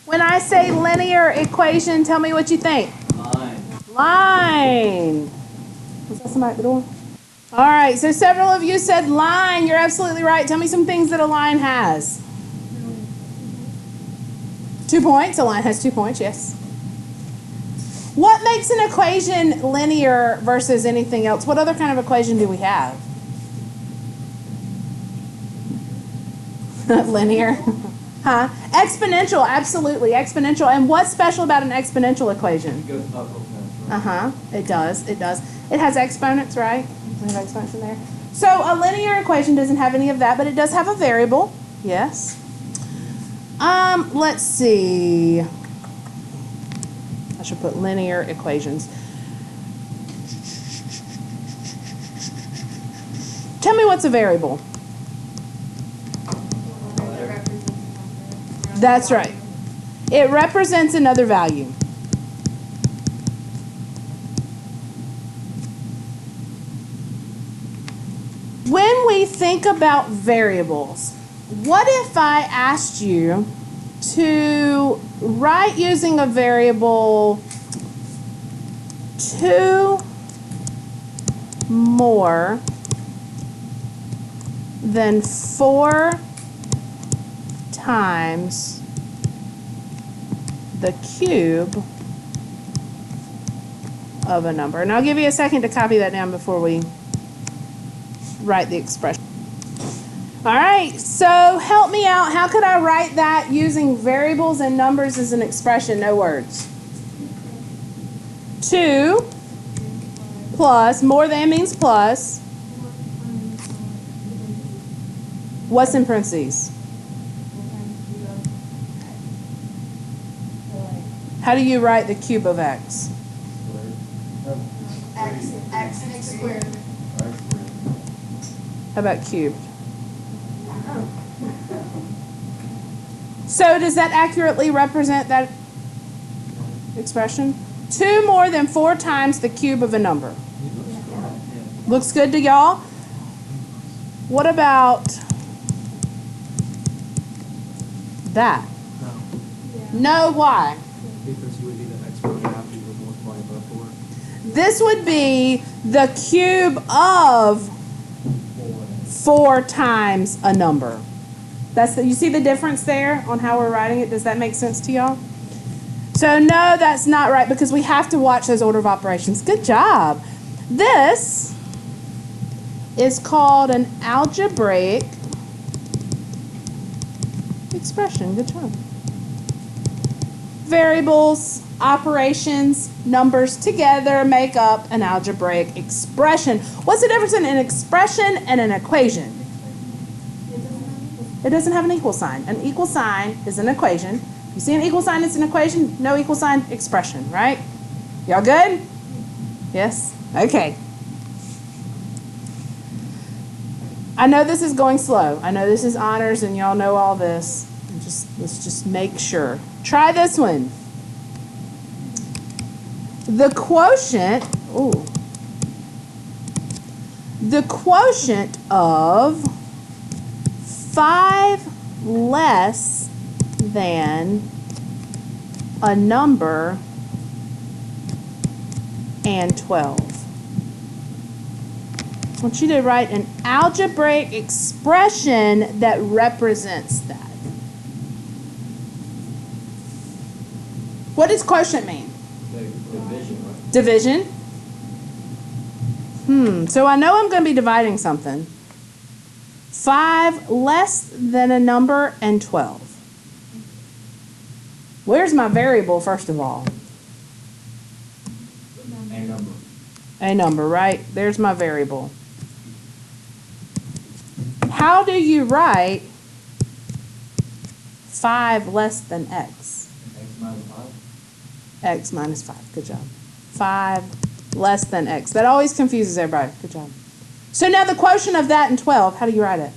When I say linear equation, tell me what you think. Line. Line. Was that somebody at the door? All right, so several of you said line. You're absolutely right. Tell me some things that a line has. 2 points. A line has 2 points, yes. What makes an equation linear versus anything else? What other kind of equation do we have? Linear. Huh? Exponential, absolutely. Exponential. And what's special about an exponential equation? It goes up real fast, right? Uh-huh. It does. It does. It has exponents, right? We have exponents in there. So a linear equation doesn't have any of that, but it does have a variable. Yes. Let's see. I should put linear equations. Tell me what's a variable. That's right. It represents another value. When we think about variables, what if I asked you to write using a variable 2 more than 4 times the cube of a number? And I'll give you a second to copy that down before we write the expression. All right, so help me out. How could I write that using variables and numbers as an expression? No words. 2 plus, more than means plus. What's in parentheses? How do you write the cube of x? X squared. How about cubed? So does that accurately represent that expression? 2 more than 4 times the cube of a number. Looks good to y'all? What about that? No, why? Because you would need an exponent after you would multiply by 4. This would be the cube of 4 times a number. You see the difference there on how we're writing it? Does that make sense to y'all? So no, that's not right because we have to watch those order of operations. Good job. This is called an algebraic expression. Good job. Variables, operations, numbers together make up an algebraic expression. What's the difference in an expression and an equation? It doesn't have an equal sign. An equal sign is an equation. You see an equal sign, it's an equation. No equal sign, expression, right? Y'all good? Yes? Okay. I know this is going slow. I know this is honors and y'all know all this. Let's just make sure. Try this one. The quotient, the quotient of 5 less than a number and 12. I want you to write an algebraic expression that represents that. What does quotient mean? Division, right? Division? So I know I'm going to be dividing something. 5 less than a number and 12. Where's my variable, first of all? A number. A number, right? There's my variable. How do you write 5 less than x? X minus 5. X minus 5. Good job. 5 less than x. That always confuses everybody. Good job. So now the quotient of that and 12, how do you write it?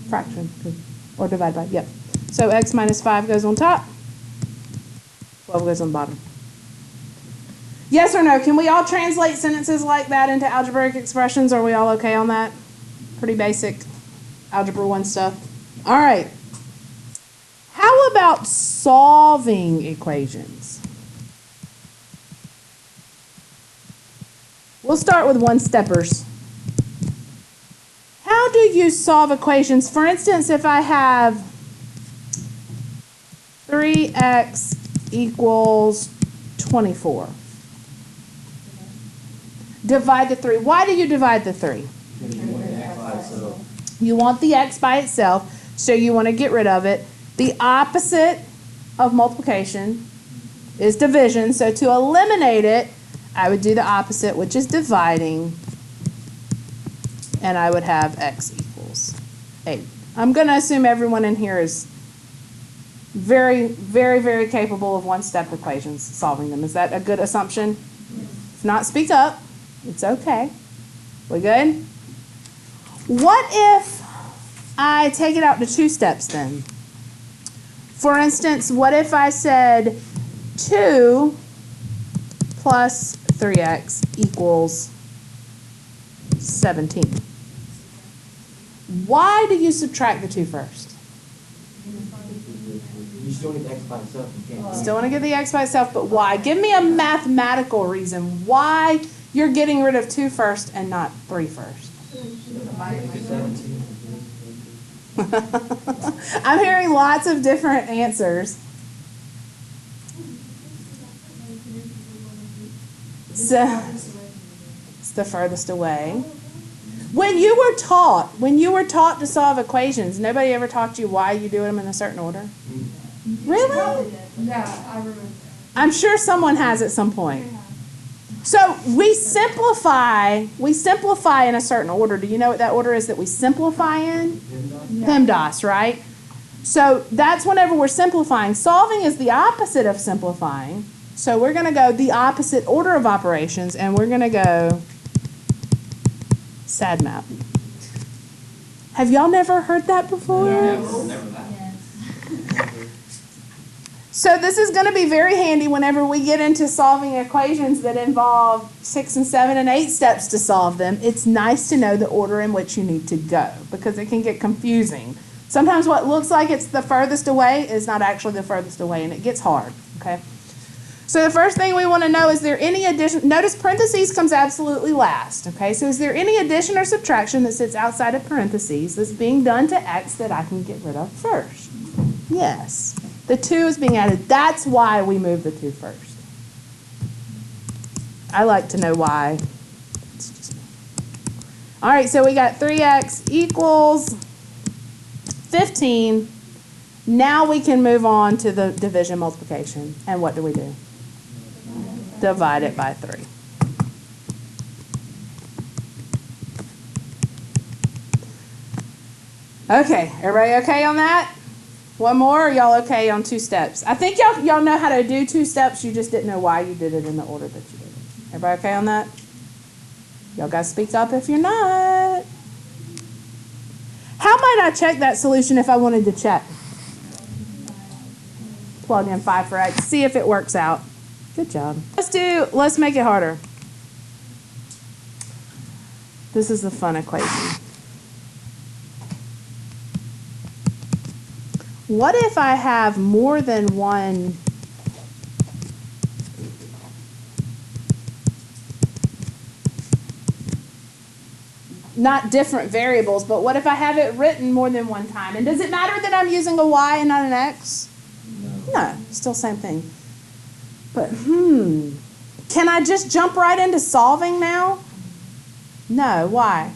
Fraction. Good. Or divide by. Yep. So x minus 5 goes on top. 12 goes on the bottom. Yes or no? Can we all translate sentences like that into algebraic expressions? Are we all okay on that? Pretty basic Algebra 1 stuff. All right. How about solving equations? We'll start with one-steppers. How do you solve equations? For instance, if I have 3x equals 24. Divide the 3. Why do you divide the 3? You want the x by itself, so you want to get rid of it. The opposite of multiplication is division, so to eliminate it, I would do the opposite, which is dividing, and I would have x equals 8. I'm going to assume everyone in here is very, very, very capable of one-step equations, solving them. Is that a good assumption? If not, speak up. It's okay. We good? What if I take it out to 2 steps then? For instance, what if I said 2 plus 3x equals 17? Why do you subtract the 2 first? You still get the x by itself. You can't. Still want to get the x by itself, but why? Give me a mathematical reason why you're getting rid of 2 first and not 3 first. I'm hearing lots of different answers. So it's the furthest away. When you were taught to solve equations, nobody ever taught you why you do them in a certain order? Really? Yeah, I remember. I'm sure someone has at some point. So we simplify in a certain order. Do you know what that order is that we simplify in? PEMDAS, right? So that's whenever we're simplifying. Solving is the opposite of simplifying. So we're going to go the opposite order of operations, and we're going to go SADMAP. Have y'all never heard that before? Never that. So this is going to be very handy whenever we get into solving equations that involve 6 and 7 and 8 steps to solve them. It's nice to know the order in which you need to go because it can get confusing. Sometimes what looks like it's the furthest away is not actually the furthest away, and it gets hard, okay? So the first thing we want to know, is there any addition? Notice parentheses comes absolutely last, okay? So is there any addition or subtraction that sits outside of parentheses that's being done to x that I can get rid of first? Yes. The 2 is being added. That's why we move the 2 first. I like to know why. It's just me. All right, so we got 3x equals 15. Now we can move on to the division multiplication. And what do we do? Divide it by 3. Okay, everybody okay on that? One more, or y'all okay on 2 steps? I think y'all know how to do 2 steps, you just didn't know why you did it in the order that you did it. Everybody okay on that? Y'all got to speak up if you're not. How might I check that solution if I wanted to check? Plug in 5 for x, see if it works out. Good job. Let's make it harder. This is the fun equation. What if I have more than one not different variables, but what if I have it written more than one time? And does it matter that I'm using a y and not an x? No, still same thing. But can I just jump right into solving now? No, why?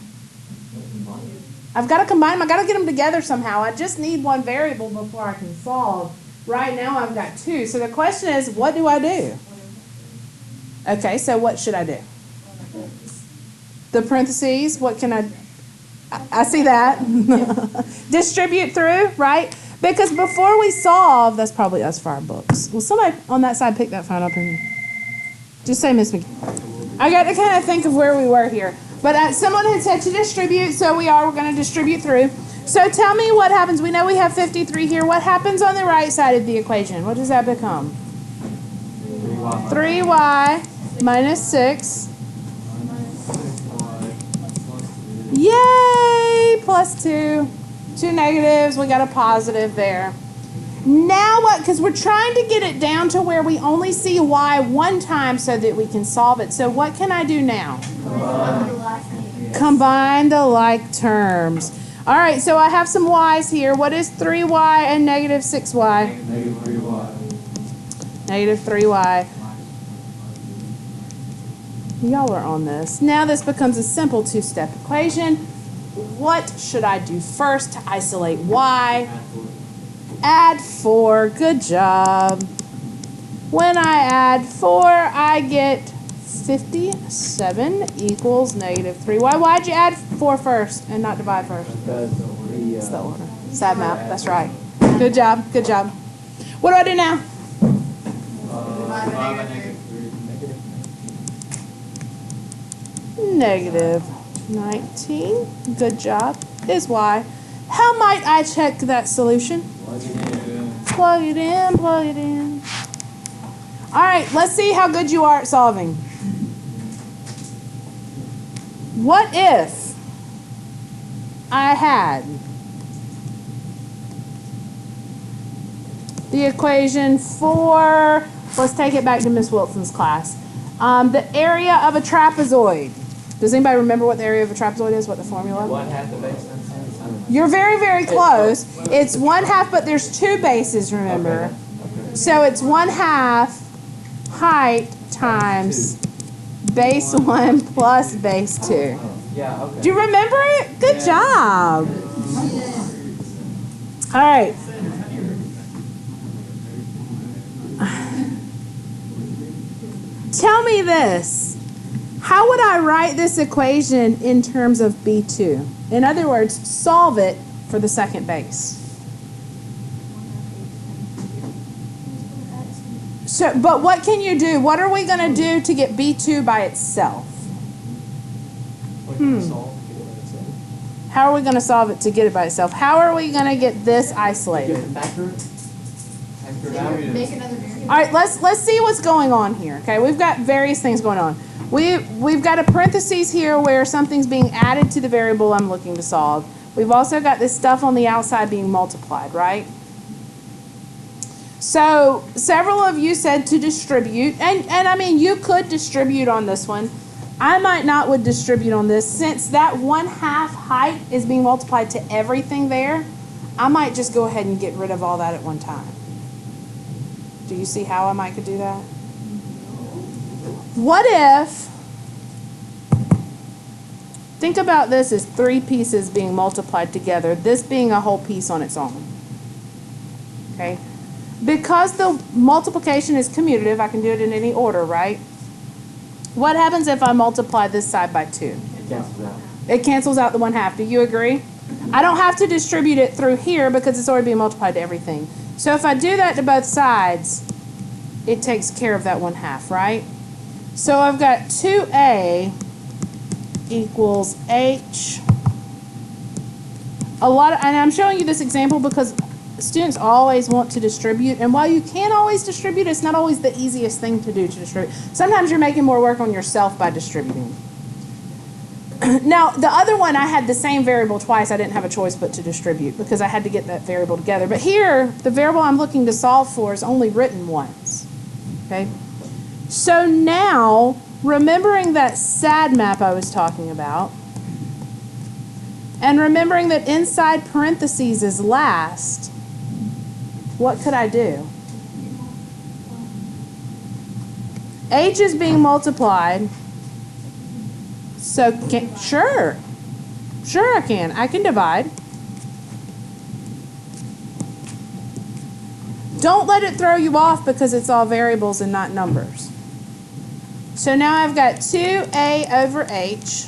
I've got to combine them. I've got to get them together somehow. I just need one variable before I can solve. Right now I've got 2. So the question is, what do I do? Okay, so what should I do? The parentheses, what can I see that. Distribute through, right? Because before we solve, that's probably us for our books. Will somebody on that side pick that phone up and just say Miss McGee? I got to kind of think of where we were here. But someone had said to distribute, so we're going to distribute through. So tell me what happens. We know we have 53 here. What happens on the right side of the equation? What does that become? 3y minus 6. Yay! Plus 2. 2 negatives. We got a positive there. Now what? Because we're trying to get it down to where we only see y one time so that we can solve it. So what can I do now? Combine the like terms. All right, so I have some y's here. What is 3y and negative 6y? Negative 3y. Negative 3y. Y'all are on this. Now this becomes a simple two-step equation. What should I do first to isolate y? Add 4. Good job. When I add 4, I get 57 equals negative 3y. Why'd you add 4 first and not divide first? Because It's the order. Sad math. That's right. Good job. Good job. What do I do now? Negative 19. Good job. Is y. How might I check that solution? Plug it in. Plug it in. All right. Let's see how good you are at solving. What if I had the equation for, let's take it back to Miss Wilson's class, the area of a trapezoid. Does anybody remember what the area of a trapezoid is, what the formula? 1/2 the base times. You're very, very close. It's 1/2, but there's 2 bases, remember. Okay. So it's 1/2 height times base 1 plus base 2. Yeah, okay. Do you remember it? Good job. All right. Tell me this. How would I write this equation in terms of B2? In other words, solve it for the second base. So, but what can you do? What are we going to do to get B2 by itself? How are we going to solve it to get it by itself? How are we going to get this isolated? Factor it. Factor it out. Make another variable. All right, let's see what's going on here. Okay, we've got various things going on. We've got a parentheses here where something's being added to the variable I'm looking to solve. We've also got this stuff on the outside being multiplied, right? So several of you said to distribute, and I mean you could distribute on this one. I might not would distribute on this since that 1/2 height is being multiplied to everything there. I might just go ahead and get rid of all that at one time. Do you see how I might could do that? What if, think about this as 3 pieces being multiplied together, this being a whole piece on its own. Okay? Because the multiplication is commutative, I can do it in any order, right? What happens if I multiply this side by 2? It cancels out. It cancels out the 1/2. Do you agree? I don't have to distribute it through here because it's already being multiplied to everything. So if I do that to both sides, it takes care of that 1/2, right? So I've got 2a equals h. And I'm showing you this example because students always want to distribute, and while you can always distribute, it's not always the easiest thing to do to distribute. Sometimes you're making more work on yourself by distributing. Now, the other one, I had the same variable twice. I didn't have a choice but to distribute because I had to get that variable together. But here, the variable I'm looking to solve for is only written once. Okay? So now, remembering that sad map I was talking about, and remembering that inside parentheses is last, what could I do? H is being multiplied. So, sure I can. I can divide. Don't let it throw you off because it's all variables and not numbers. So now I've got 2a over h,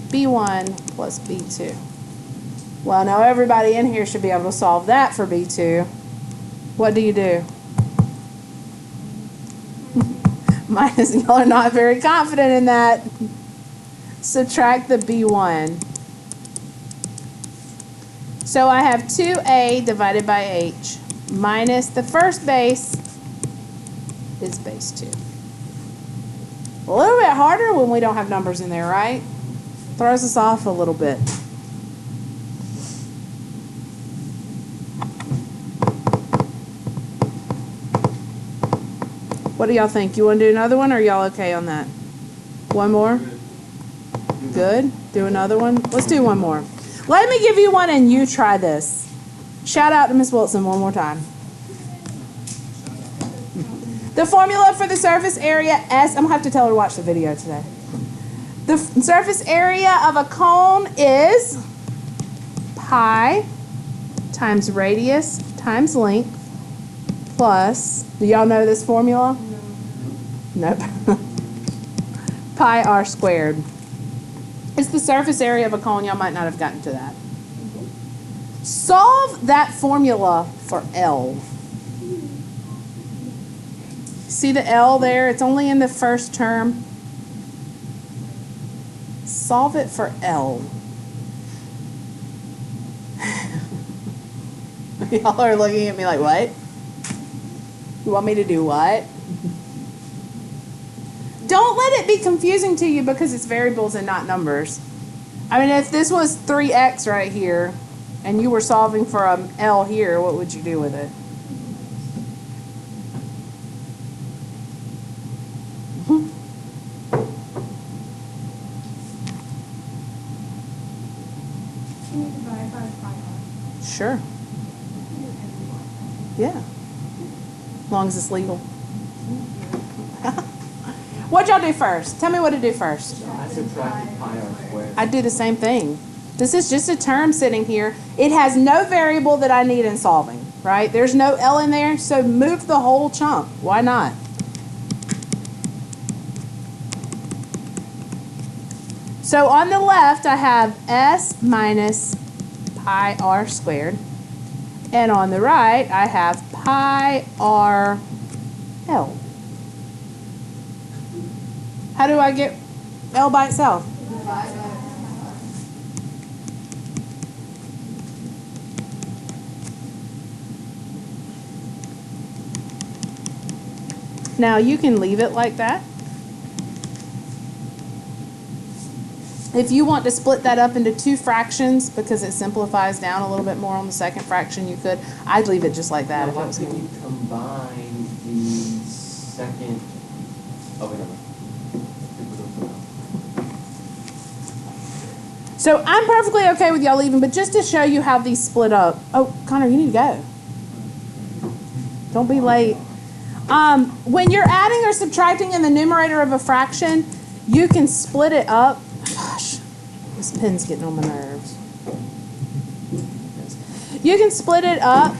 b1 plus b2. Well, now everybody in here should be able to solve that for b2. What do you do? Minus, y'all are not very confident in that. Subtract the b1. So I have 2a divided by h minus the first base is base 2. A little bit harder when we don't have numbers in there, right? Throws us off a little bit. What do y'all think? You want to do another one, or are y'all okay on that? One more? Good. Do another one? Let's do one more. Let me give you one and you try this. Shout out to Miss Wilson one more time. The formula for the surface area S, I'm going to have to tell her to watch the video today. The surface area of a cone is pi times radius times length plus, do y'all know this formula? Nope. Pi r squared. It's the surface area of a cone. Y'all might not have gotten to that. Solve that formula for L. See the L there? It's only in the first term. Solve it for L. Y'all are looking at me like, what? You want me to do what? Don't let it be confusing to you because it's variables and not numbers. I mean, if this was 3x right here and you were solving for an L here, what would you do with it? Can you divide by pi r? Sure. Yeah. As long as it's legal. What'd y'all do first? Tell me what to do first. I subtracted pi r squared. I do the same thing. This is just a term sitting here. It has no variable that I need in solving, right? There's no L in there, so move the whole chunk. Why not? So on the left, I have S minus pi r squared. And on the right, I have pi r L. How do I get L by itself? Now you can leave it like that. If you want to split that up into two fractions because it simplifies down a little bit more on the second fraction, you could. I'd leave it just like that. Now, If it why was can't me. you combine the second? Oh wait, never mind. So I'm perfectly okay with y'all leaving, but just to show you how these split up. Oh, Connor, you need to go. Don't be late. When you're adding or subtracting in the numerator of a fraction, you can split it up. Gosh, this pen's getting on my nerves. You can split it up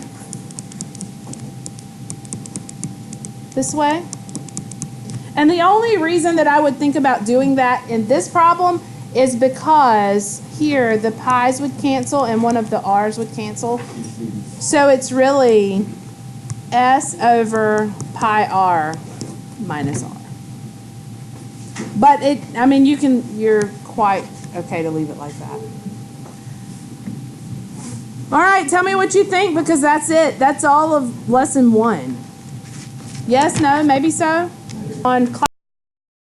this way. And the only reason that I would think about doing that in this problem is because here the pi's would cancel and one of the r's would cancel. So it's really S over pi r minus r. But you're quite okay to leave it like that. All right, tell me what you think because that's it. That's all of lesson 1. Yes, no, maybe so? On class